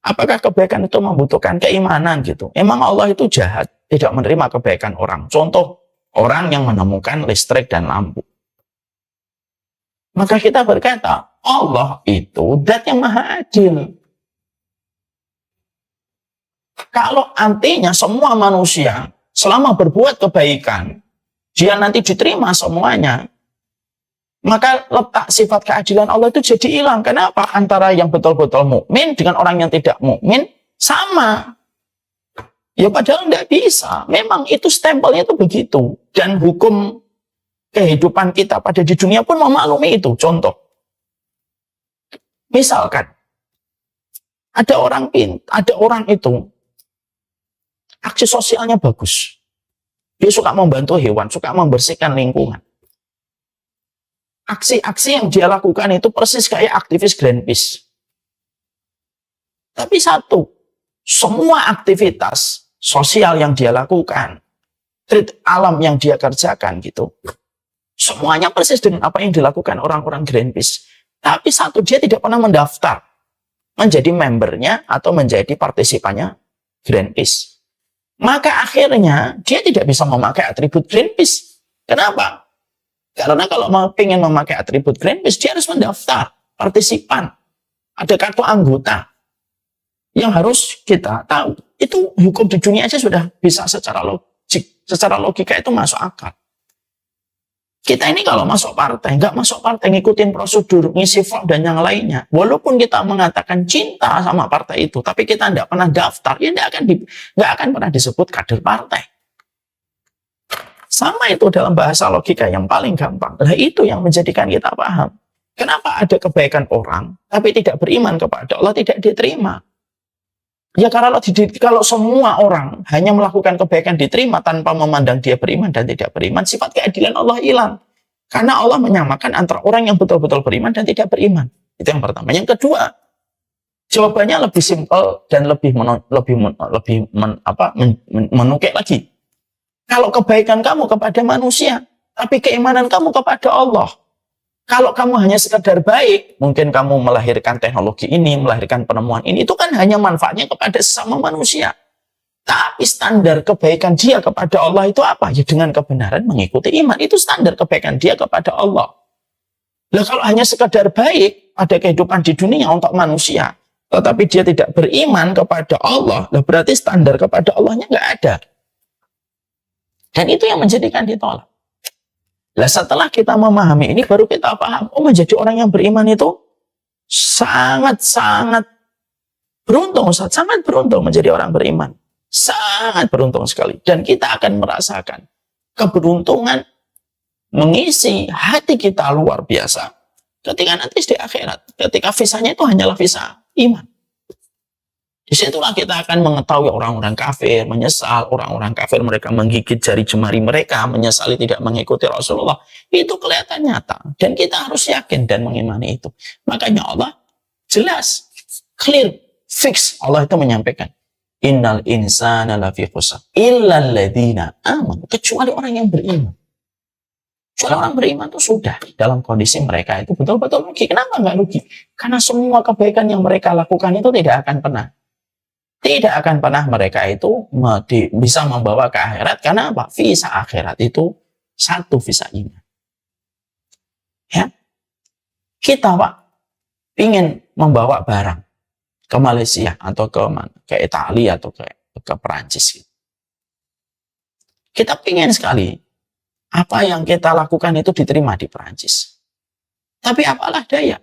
Speaker 1: apakah kebaikan itu membutuhkan keimanan gitu? Emang Allah itu jahat, tidak menerima kebaikan orang. Contoh, orang yang menemukan listrik dan lampu. Maka kita berkata, Allah itu zat yang maha adil. Kalau artinya semua manusia selama berbuat kebaikan, dia nanti diterima semuanya, maka letak sifat keadilan Allah itu jadi hilang. Kenapa? Antara yang betul-betul mukmin dengan orang yang tidak mukmin sama. Ya padahal tidak bisa. Memang itu stempelnya itu begitu. Dan hukum kehidupan kita pada di dunia pun memaklumi itu. Contoh. Misalkan, ada orang itu, aksi sosialnya bagus. Dia suka membantu hewan, suka membersihkan lingkungan. Aksi-aksi yang dia lakukan itu persis kayak aktivis Greenpeace. Tapi satu, semua aktivitas sosial yang dia lakukan, treat alam yang dia kerjakan gitu, semuanya persis dengan apa yang dilakukan orang-orang Greenpeace. Tapi satu, dia tidak pernah mendaftar menjadi membernya atau menjadi partisipannya Greenpeace. Maka akhirnya dia tidak bisa memakai atribut Greenpeace. Kenapa? Karena kalau ingin memakai atribut Greenpeace, dia harus mendaftar partisipan. Ada kartu anggota. Yang harus kita tahu, itu hukum di dunia aja sudah bisa secara logika itu masuk akal. Kita ini kalau masuk partai, nggak masuk partai ngikutin prosedur, ngisi form dan yang lainnya. Walaupun kita mengatakan cinta sama partai itu, tapi kita nggak pernah daftar, ya nggak akan pernah disebut kader partai. Sama itu dalam bahasa logika yang paling gampang. Nah itu yang menjadikan kita paham. Kenapa ada kebaikan orang, tapi tidak beriman kepada Allah tidak diterima? Ya kalau semua orang hanya melakukan kebaikan diterima tanpa memandang dia beriman dan tidak beriman, sifat keadilan Allah hilang. Karena Allah menyamakan antara orang yang betul-betul beriman dan tidak beriman. Itu yang pertama. Yang kedua, jawabannya lebih simpel dan lebih menukik lagi. Kalau kebaikan kamu kepada manusia, tapi keimanan kamu kepada Allah. Kalau kamu hanya sekedar baik, mungkin kamu melahirkan teknologi ini, melahirkan penemuan ini, itu kan hanya manfaatnya kepada sesama manusia. Tapi standar kebaikan dia kepada Allah itu apa? Ya dengan kebenaran mengikuti iman. Itu standar kebaikan dia kepada Allah. Lah kalau hanya sekedar baik pada kehidupan di dunia untuk manusia, tetapi dia tidak beriman kepada Allah, lah berarti standar kepada Allahnya nggak ada. Dan itu yang menjadikan ditolak. Lah setelah kita memahami ini, baru kita paham, oh menjadi orang yang beriman itu sangat-sangat beruntung, sangat beruntung menjadi orang beriman. Sangat beruntung sekali. Dan kita akan merasakan keberuntungan mengisi hati kita luar biasa. Ketika nanti di akhirat, ketika visanya itu hanyalah visa iman. Disitulah kita akan mengetahui orang-orang kafir menyesal, orang-orang kafir mereka menggigit jari jemari mereka, menyesali tidak mengikuti Rasulullah. Itu kelihatan nyata. Dan kita harus yakin dan mengimani itu. Makanya Allah jelas, clear, fix. Allah itu menyampaikan, Innal insana lafi khusr illal ladzina amanu, kecuali orang yang beriman. Kecuali orang beriman itu sudah dalam kondisi mereka itu betul-betul rugi. Kenapa nggak rugi? Karena semua kebaikan yang mereka lakukan itu tidak akan pernah mereka itu bisa membawa ke akhirat. Karena apa? Visa akhirat itu satu visa iman. Ya, kita Pak ingin membawa barang ke Malaysia atau ke Italia atau ke Perancis. Kita ingin sekali apa yang kita lakukan itu diterima di Perancis. Tapi apalah daya,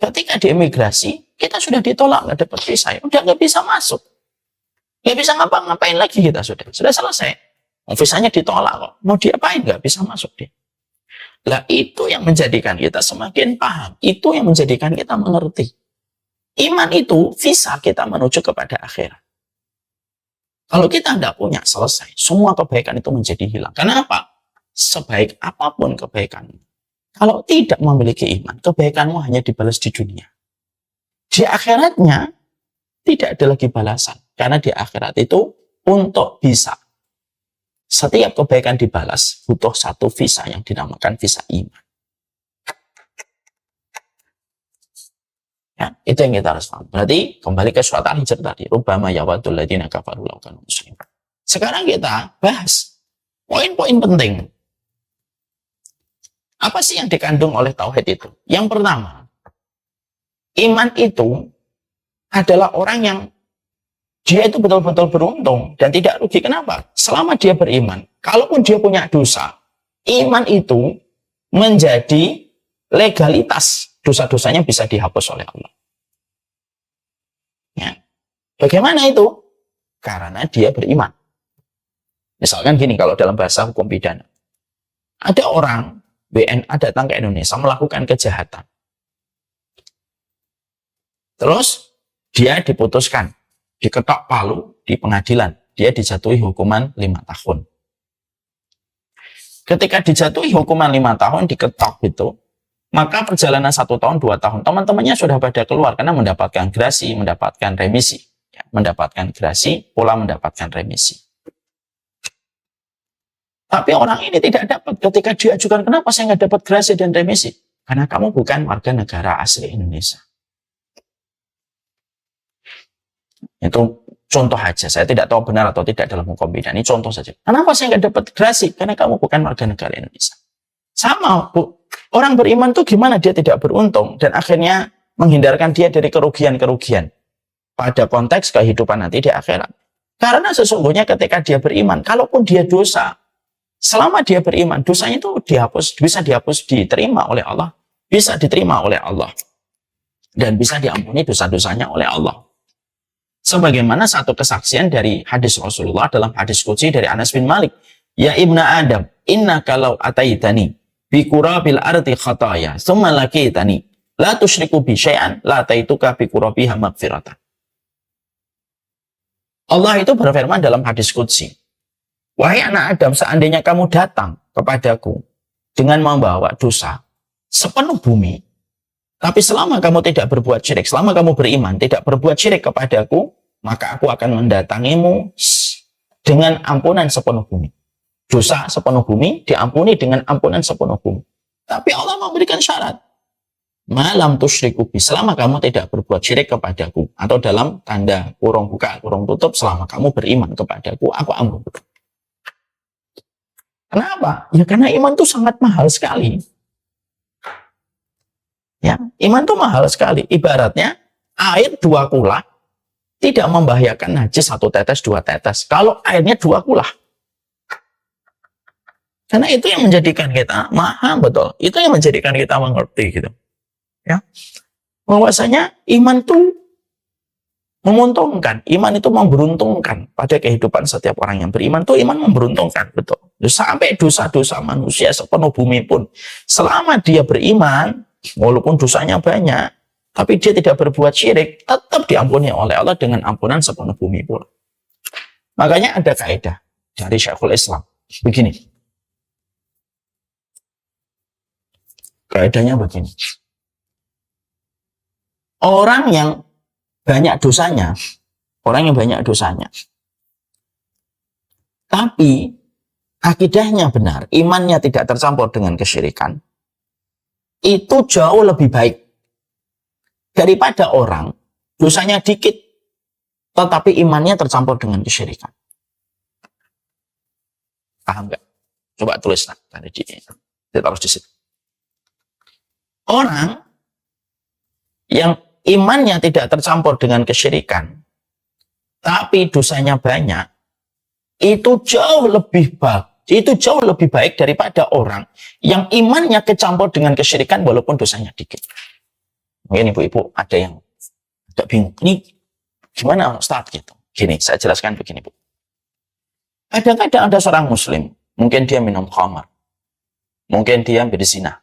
Speaker 1: ketika di imigrasi kita sudah ditolak, nggak dapat visa, udah nggak bisa masuk, nggak bisa ngapa-ngapain lagi, kita sudah selesai. Visanya ditolak kok, mau diapain, nggak bisa masuk dia. Lah itu yang menjadikan kita semakin paham, itu yang menjadikan kita mengerti. Iman itu visa kita menuju kepada akhirat. Kalau kita tidak punya, selesai. Semua kebaikan itu menjadi hilang. Kenapa? Sebaik apapun kebaikanmu, kalau tidak memiliki iman, kebaikanmu hanya dibalas di dunia. Di akhiratnya tidak ada lagi balasan. Karena di akhirat itu untuk bisa setiap kebaikan dibalas butuh satu visa yang dinamakan visa iman. Ya, itu yang kita harus paham. Berarti kembali ke surat Al-Hijr tadi, rubbama yawadul ladzina kafaru law kanu muslimin. Sekarang kita bahas poin-poin penting. Apa sih yang dikandung oleh tauhid itu? Yang pertama, iman itu adalah orang yang dia itu betul-betul beruntung dan tidak rugi. Kenapa? Selama dia beriman, kalaupun dia punya dosa, iman itu menjadi legalitas. Dosa-dosanya bisa dihapus oleh Allah. Ya. Bagaimana itu? Karena dia beriman. Misalkan gini, kalau dalam bahasa hukum pidana, ada orang WNA datang ke Indonesia melakukan kejahatan. Terus dia diputuskan, diketok palu di pengadilan, dia dijatuhi hukuman 5 tahun. Ketika dijatuhi hukuman 5 tahun, diketok gitu, maka perjalanan 1 tahun, 2 tahun, teman-temannya sudah pada keluar karena mendapatkan grasi, mendapatkan remisi. Ya, mendapatkan grasi, pula mendapatkan remisi. Tapi orang ini tidak dapat. Ketika diajukan, kenapa saya nggak dapat grasi dan remisi? Karena kamu bukan warga negara asli Indonesia. Itu contoh aja. Saya tidak tahu benar atau tidak dalam hukum pidana. Ini contoh saja. Kenapa saya nggak dapat grasi? Karena kamu bukan warga negara Indonesia. Sama, Bu. Orang beriman tuh gimana dia tidak beruntung dan akhirnya menghindarkan dia dari kerugian-kerugian pada konteks kehidupan nanti di akhirat. Karena sesungguhnya ketika dia beriman, kalaupun dia dosa, selama dia beriman, dosanya itu bisa dihapus, diterima oleh Allah, bisa diterima oleh Allah, dan bisa diampuni dosa-dosanya oleh Allah. Sebagaimana satu kesaksian dari hadis Rasulullah dalam hadis qudsi dari Anas bin Malik, ya ibna Adam, inna kalau ataitani bi qurabil ardi khataya tsumma laqitani la tusyriku bi syai'an la taituka bi qurabiha maghfiratan. Allah itu berfirman dalam hadis qudsi, wahai anak Adam, seandainya kamu datang kepadaku dengan membawa dosa sepenuh bumi, tapi selama kamu tidak berbuat syirik, selama kamu beriman tidak berbuat syirik kepadaku, maka aku akan mendatangimu dengan ampunan sepenuh bumi. Dosa sepenuh bumi diampuni dengan ampunan sepenuh bumi. Tapi Allah memberikan syarat. Malam tusyriku bi, selama kamu tidak berbuat syirik kepadaku, atau dalam tanda kurung buka kurung tutup, selama kamu beriman kepadaku, aku ampun. Kenapa? Ya karena iman itu sangat mahal sekali. Ya, iman itu mahal sekali. Ibaratnya air 2 kula tidak membahayakan najis 1 tetes 2 tetes. Kalau airnya 2 kula. Karena itu yang menjadikan kita mahal, betul. Itu yang menjadikan kita mengerti gitu. Ya. Bahwasanya iman itu menguntungkan, iman itu memberuntungkan pada kehidupan setiap orang yang beriman. Itu iman memberuntungkan, betul. Sampai dosa-dosa manusia sepenuh bumi pun, selama dia beriman, walaupun dosanya banyak, tapi dia tidak berbuat syirik, tetap diampuni oleh Allah dengan ampunan sepenuh bumi pun. Makanya ada kaidah dari Syekhul Islam begini. Kaidahnya begini. Orang yang banyak dosanya, tapi akidahnya benar, imannya tidak tercampur dengan kesyirikan, itu jauh lebih baik daripada orang dosanya dikit, tetapi imannya tercampur dengan kesyirikan. Paham nggak? Coba tulis tadi ditaruh di situ. Orang yang imannya tidak tercampur dengan kesyirikan, tapi dosanya banyak, itu jauh lebih baik daripada orang yang imannya kecampur dengan kesyirikan walaupun dosanya dikit. Mungkin ibu-ibu ada yang agak bingung, ini gimana Ustaz gitu? Gini, saya jelaskan begini Bu. Kadang-kadang ada seorang muslim, mungkin dia minum khamar, mungkin dia berzina,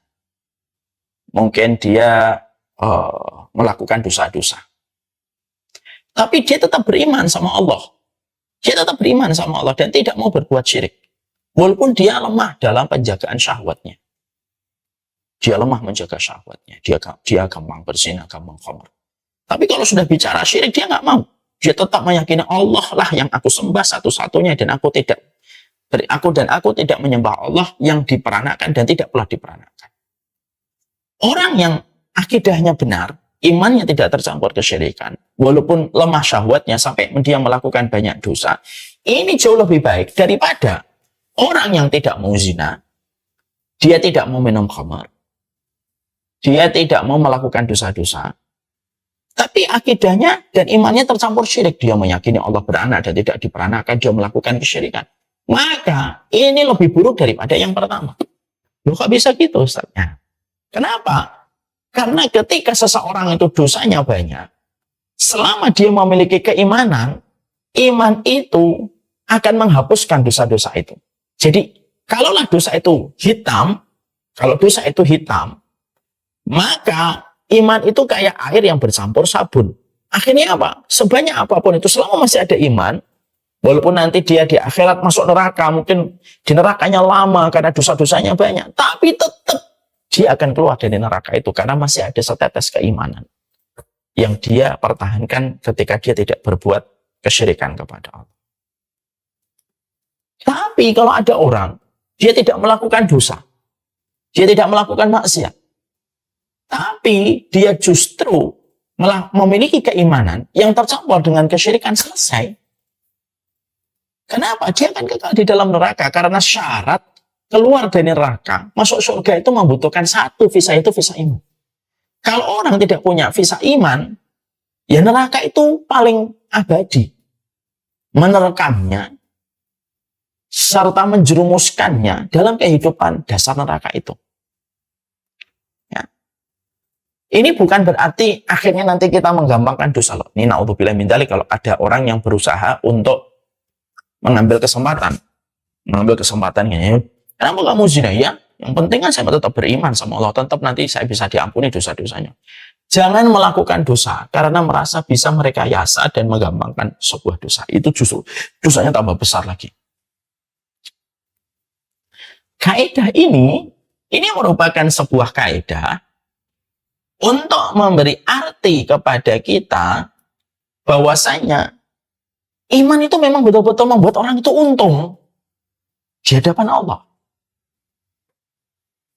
Speaker 1: mungkin dia melakukan dosa-dosa. Tapi dia tetap beriman sama Allah. Dia tetap beriman sama Allah dan tidak mau berbuat syirik. Walaupun dia lemah dalam penjagaan syahwatnya. Dia lemah menjaga syahwatnya. Dia gampang berzina, gampang khamr. Tapi kalau sudah bicara syirik, dia nggak mau. Dia tetap meyakini Allah lah yang aku sembah satu-satunya dan aku tidak menyembah Allah yang diperanakan dan tidak pula diperanakan. Orang yang akidahnya benar, imannya tidak tercampur kesyirikan, walaupun lemah syahwatnya sampai dia melakukan banyak dosa, ini jauh lebih baik daripada orang yang tidak mau zina, dia tidak mau minum khamar, dia tidak mau melakukan dosa-dosa, tapi akidahnya dan imannya tercampur syirik, dia meyakini Allah beranak dan tidak diperanakan, dia melakukan kesyirikan. Maka ini lebih buruk daripada yang pertama. Loh kok bisa gitu Ustaz? Nah, kenapa? Karena ketika seseorang itu dosanya banyak, selama dia memiliki keimanan, iman itu akan menghapuskan dosa-dosa itu. Jadi, kalaulah dosa itu hitam, maka iman itu kayak air yang bercampur sabun. Akhirnya apa? Sebanyak apapun itu, selama masih ada iman, walaupun nanti dia di akhirat masuk neraka, mungkin di nerakanya lama karena dosa-dosanya banyak, tapi tetap dia akan keluar dari neraka itu karena masih ada setetes keimanan yang dia pertahankan ketika dia tidak berbuat kesyirikan kepada Allah. Tapi kalau ada orang, dia tidak melakukan dosa, dia tidak melakukan maksiat, tapi dia justru memiliki keimanan yang tercampur dengan kesyirikan, selesai. Kenapa? Dia akan kekal di dalam neraka karena syarat keluar dari neraka, masuk surga itu membutuhkan satu visa, itu visa iman. Kalau orang tidak punya visa iman, ya neraka itu paling abadi. Menerkamnya, serta menjerumuskannya dalam kehidupan dasar neraka itu. Ya. Ini bukan berarti akhirnya nanti kita menggampangkan dosa loh. Ini na'udzubillah min dzalik, kalau ada orang yang berusaha untuk mengambil kesempatan ya. Kenapa kamu zina? Ya, yang penting kan saya tetap beriman sama Allah, tetap nanti saya bisa diampuni dosa-dosanya. Jangan melakukan dosa karena merasa bisa merekayasa dan menggampangkan sebuah dosa. Itu justru dosanya tambah besar lagi. Kaidah ini merupakan sebuah kaidah untuk memberi arti kepada kita bahwasanya Iman itu memang betul-betul membuat orang itu untung di hadapan Allah.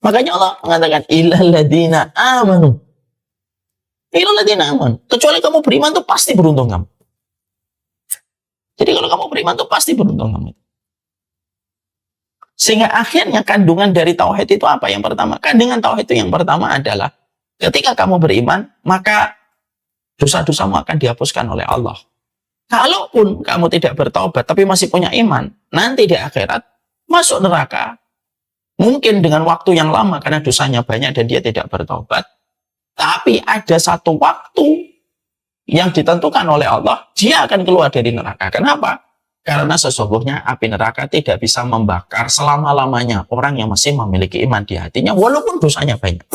Speaker 1: Makanya Allah mengatakan illal ladzina amanu. Illal ladzina amanu. Kecuali kamu beriman tuh pasti beruntung kamu. Jadi kalau kamu beriman tuh pasti beruntung kamu. Sehingga akhirnya kandungan dari tauhid itu apa? Yang pertama, kandungan tauhid itu yang pertama adalah ketika kamu beriman, maka dosa-dosamu akan dihapuskan oleh Allah. Kalaupun kamu tidak bertaubat tapi masih punya iman, nanti di akhirat masuk neraka. Mungkin dengan waktu yang lama karena dosanya banyak dan dia tidak bertaubat. Tapi ada satu waktu yang ditentukan oleh Allah, dia akan keluar dari neraka. Kenapa? Karena sesungguhnya api neraka tidak bisa membakar selama-lamanya orang yang masih memiliki iman di hatinya, walaupun dosanya banyak.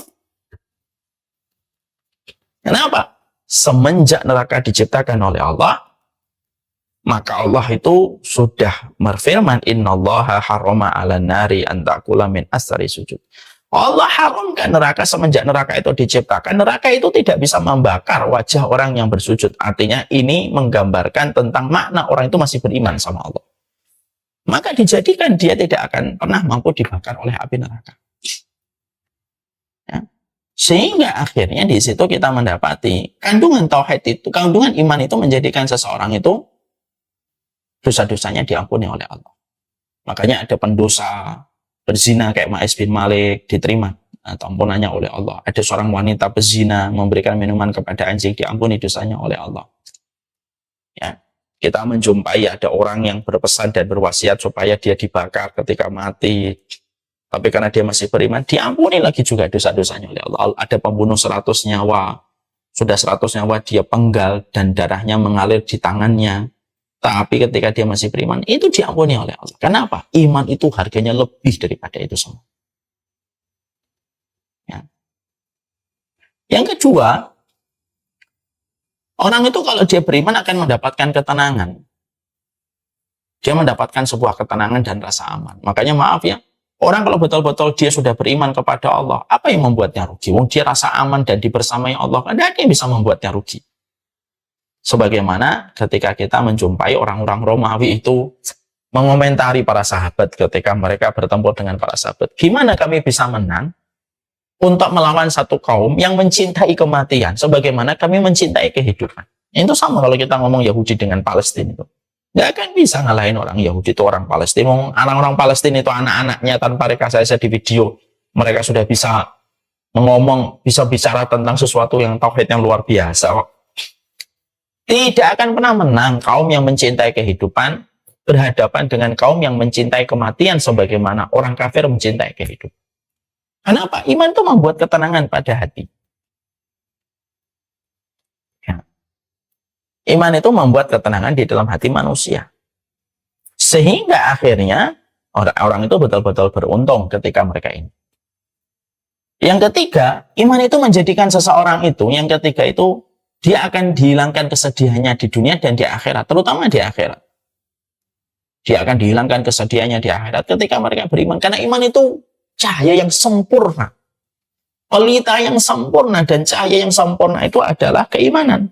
Speaker 1: Kenapa? Semenjak neraka diciptakan oleh Allah, maka Allah itu sudah berfirman, innallaha harrama 'alan nari an ta'kula min asari sujud. Allah haramkan neraka semenjak neraka itu diciptakan. Neraka itu tidak bisa membakar wajah orang yang bersujud. Artinya ini menggambarkan tentang makna orang itu masih beriman sama Allah. Maka dijadikan dia tidak akan pernah mampu dibakar oleh api neraka. Ya. Sehingga akhirnya di situ kita mendapati kandungan tauhid itu, kandungan iman itu menjadikan seseorang itu dosa-dosanya diampuni oleh Allah. Makanya ada pendosa berzina kayak Ma'is bin Malik diterima atau ampunannya oleh Allah. Ada seorang wanita pezina memberikan minuman kepada anjing, diampuni dosanya oleh Allah. Ya, kita menjumpai ada orang yang berpesan dan berwasiat supaya dia dibakar ketika mati. Tapi karena dia masih beriman, diampuni lagi juga dosa-dosanya oleh Allah. Ada pembunuh 100 nyawa. Sudah 100 nyawa dia penggal dan darahnya mengalir di tangannya. Tapi ketika dia masih beriman, itu diampuni oleh Allah. Kenapa? Iman itu harganya lebih daripada itu semua. Ya. Yang kedua, orang itu kalau dia beriman akan mendapatkan ketenangan. Dia mendapatkan sebuah ketenangan dan rasa aman. Makanya maaf ya, orang kalau betul-betul dia sudah beriman kepada Allah, apa yang membuatnya rugi? Wong dia rasa aman dan dibersamai Allah, tidak ada yang bisa membuatnya rugi. Sebagaimana ketika kita menjumpai orang-orang Romawi itu mengomentari para sahabat ketika mereka bertempur dengan para sahabat. Gimana kami bisa menang untuk melawan satu kaum yang mencintai kematian sebagaimana kami mencintai kehidupan? Itu sama kalau kita ngomong Yahudi dengan Palestina itu. Nggak akan bisa ngalahin orang Yahudi itu orang Palestina. Orang-orang Palestina itu anak-anaknya tanpa rekayasa di video. Mereka sudah bisa ngomong, bisa bicara tentang sesuatu yang tauhid yang luar biasa. Tidak akan pernah menang kaum yang mencintai kehidupan berhadapan dengan kaum yang mencintai kematian sebagaimana orang kafir mencintai kehidupan. Kenapa? Iman itu membuat ketenangan pada hati. Ya. Iman itu membuat ketenangan di dalam hati manusia. Sehingga akhirnya orang-orang itu betul-betul beruntung ketika mereka ini. Yang ketiga, iman itu menjadikan seseorang itu, yang ketiga itu, dia akan dihilangkan kesedihannya di dunia dan di akhirat, terutama di akhirat. Dia akan dihilangkan kesedihannya di akhirat ketika mereka beriman. Karena iman itu cahaya yang sempurna. Pelita yang sempurna dan cahaya yang sempurna itu adalah keimanan.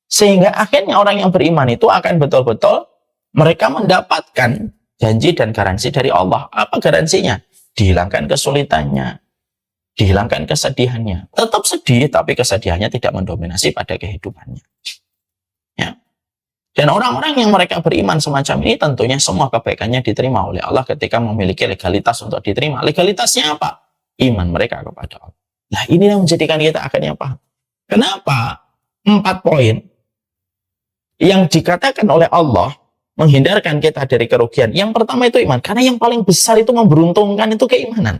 Speaker 1: Sehingga akhirnya orang yang beriman itu akan betul-betul mereka mendapatkan janji dan garansi dari Allah. Apa garansinya? Dihilangkan kesulitannya, dihilangkan kesedihannya. Tetap sedih, tapi kesedihannya tidak mendominasi pada kehidupannya. Ya. Dan orang-orang yang mereka beriman semacam ini tentunya semua kebaikannya diterima oleh Allah ketika memiliki legalitas untuk diterima. Legalitasnya apa? Iman mereka kepada Allah. Nah, ini yang menjadikan kita akhirnya paham. Kenapa 4 poin yang dikatakan oleh Allah menghindarkan kita dari kerugian. Yang pertama itu iman. Karena yang paling besar itu memberuntungkan itu keimanan.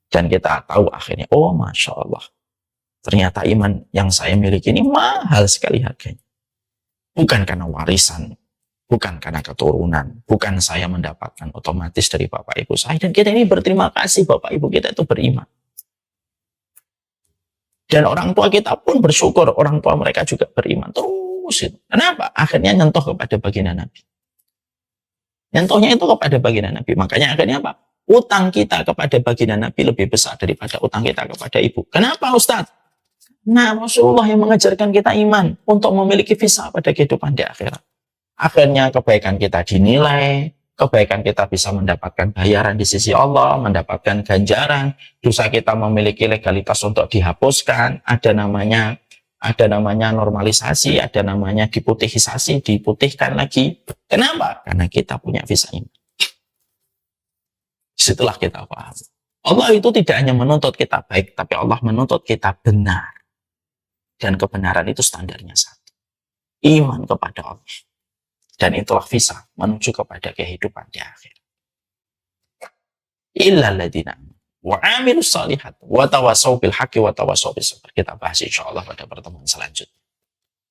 Speaker 1: Dan kita tahu akhirnya, oh Masya Allah, ternyata iman yang saya miliki ini mahal sekali harganya. Bukan karena warisan, bukan karena keturunan, bukan saya mendapatkan otomatis dari Bapak Ibu saya. Dan kita ini berterima kasih Bapak Ibu kita itu beriman. Dan orang tua kita pun bersyukur, orang tua mereka juga beriman. Terus itu. Kenapa? Akhirnya nyentuh kepada baginda Nabi. Nyentuhnya itu kepada baginda Nabi. Makanya akhirnya apa? Utang kita kepada baginda Nabi lebih besar daripada utang kita kepada ibu. Kenapa Ustaz? Nah, Rasulullah yang mengajarkan kita iman untuk memiliki visa pada kehidupan di akhirat. Akhirnya kebaikan kita dinilai, kebaikan kita bisa mendapatkan bayaran di sisi Allah, mendapatkan ganjaran, dosa kita memiliki legalitas untuk dihapuskan, ada namanya normalisasi, ada namanya diputihisasi, diputihkan lagi. Kenapa? Karena kita punya visa iman. Disitulah kita paham. Allah itu tidak hanya menuntut kita baik, tapi Allah menuntut kita benar. Dan kebenaran itu standarnya satu. Iman kepada Allah. Dan itulah visa menuju kepada kehidupan di akhir. Illal ladzina wa amilus shalihat wa tawassaw bil haqqi wa tawassaw bis sabr. Kita bahas insyaallah pada pertemuan selanjutnya.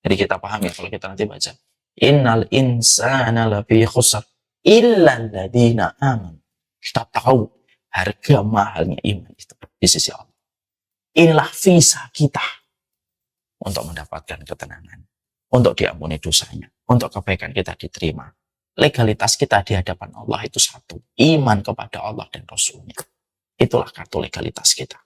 Speaker 1: Jadi kita pahami kalau kita nanti baca innal insana lafi khusr illal ladzina amanu. Kita tahu harga mahalnya iman itu di sisi Allah. Inilah visa kita untuk mendapatkan ketenangan, untuk diampuni dosanya, untuk kebaikan kita diterima. Legalitas kita di hadapan Allah itu satu, iman kepada Allah dan Rasulnya. Itulah kartu legalitas kita.